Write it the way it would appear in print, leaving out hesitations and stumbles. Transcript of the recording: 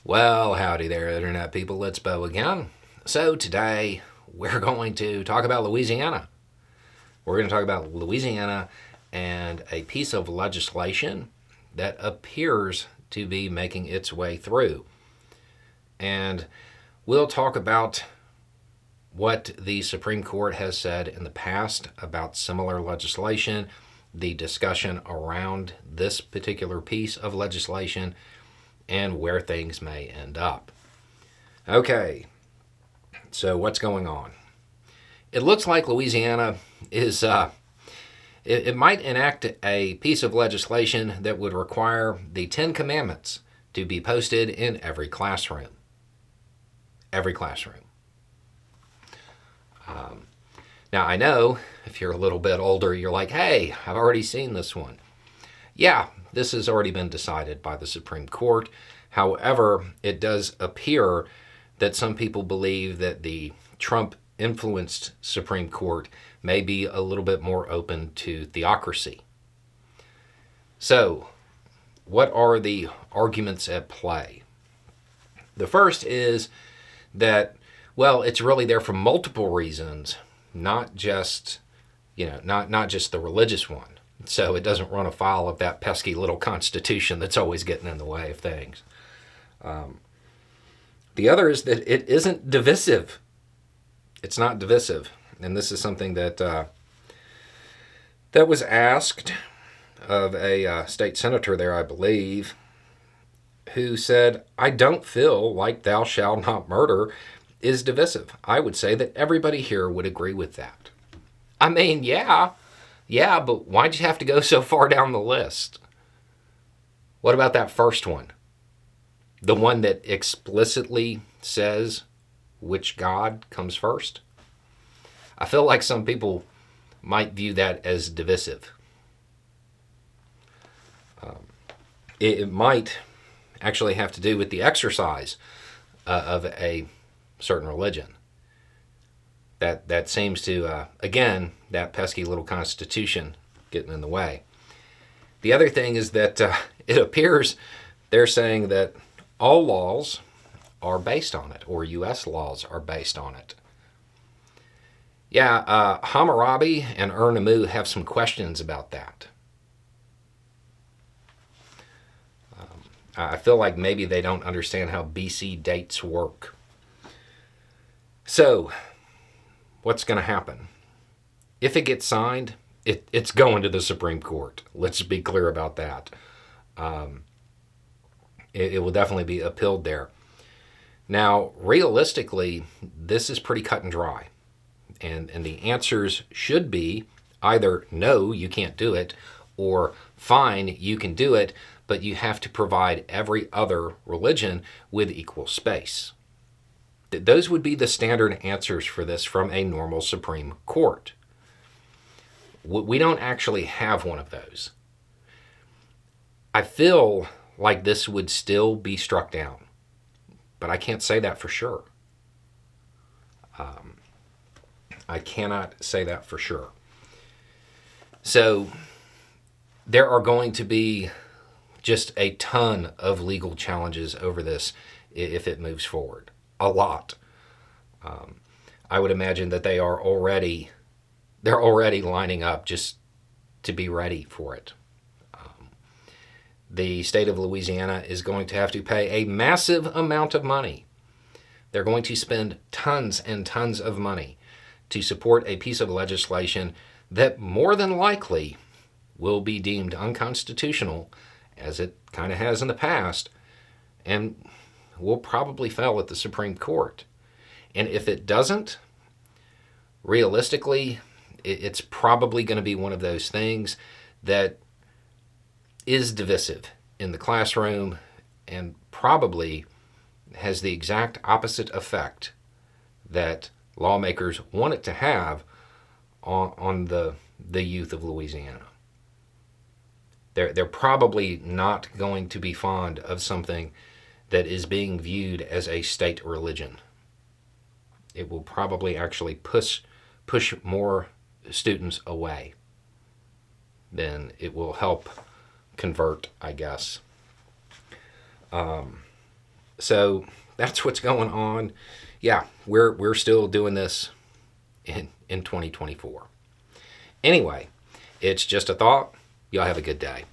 Well, howdy there, Internet people. It's Bo again. So, today we're going to talk about Louisiana. We're going to talk about Louisiana and a piece of legislation that appears to be making its way through. And we'll talk about what the Supreme Court has said in the past about similar legislation, the discussion around this particular piece of legislation, and where things may end up. Okay, so what's going on? It looks like Louisiana is, it might enact a piece of legislation that would require the Ten Commandments to be posted in every classroom. Every classroom. Now, I know if you're a little bit older, you're like, hey, I've already seen this one. Yeah, this has already been decided by the Supreme Court. However, it does appear that some people believe that the Trump-influenced Supreme Court may be a little bit more open to theocracy. So, what are the arguments at play? The first is that, well, it's really there for multiple reasons, not just, not just the religious one. So it doesn't run afoul of that pesky little Constitution that's always getting in the way of things. The other is that it isn't divisive. It's not divisive. And this is something that that was asked of a state senator there, I believe, who said, I don't feel like thou shalt not murder is divisive. I would say that everybody here would agree with that. I mean, yeah, but why'd you have to go so far down the list? What about that first one? The one that explicitly says which God comes first? I feel like some people might view that as divisive. It might actually have to do with the exercise of a certain religion. That seems to, again, that pesky little Constitution getting in the way. The other thing is that it appears they're saying that all laws are based on it, or U.S. laws are based on it. Yeah, Hammurabi and Ur-Nammu have some questions about that. I feel like maybe they don't understand how BC dates work. So, what's going to happen? If it gets signed, it's going to the Supreme Court. Let's be clear about that. It will definitely be appealed there. Now, realistically, this is pretty cut and dry. And the answers should be either no, you can't do it, or fine, you can do it, but you have to provide every other religion with equal space. Those would be the standard answers for this from a normal Supreme Court. We don't actually have one of those. I feel like this would still be struck down, but I can't say that for sure. I cannot say that for sure. So there are going to be just a ton of legal challenges over this if it moves forward. A lot. I would imagine that they're already lining up just to be ready for it. The state of Louisiana is going to have to pay a massive amount of money. They're going to spend tons and tons of money to support a piece of legislation that more than likely will be deemed unconstitutional, as it kind of has in the past, and will probably fail at the Supreme Court. And if it doesn't, realistically, it's probably going to be one of those things that is divisive in the classroom and probably has the exact opposite effect that lawmakers want it to have on the youth of Louisiana. They're probably not going to be fond of something that is being viewed as a state religion. It will probably actually push more students away than it will help convert, I guess. So that's what's going on. Yeah, we're still doing this in 2024. Anyway, it's just a thought. Y'all have a good day.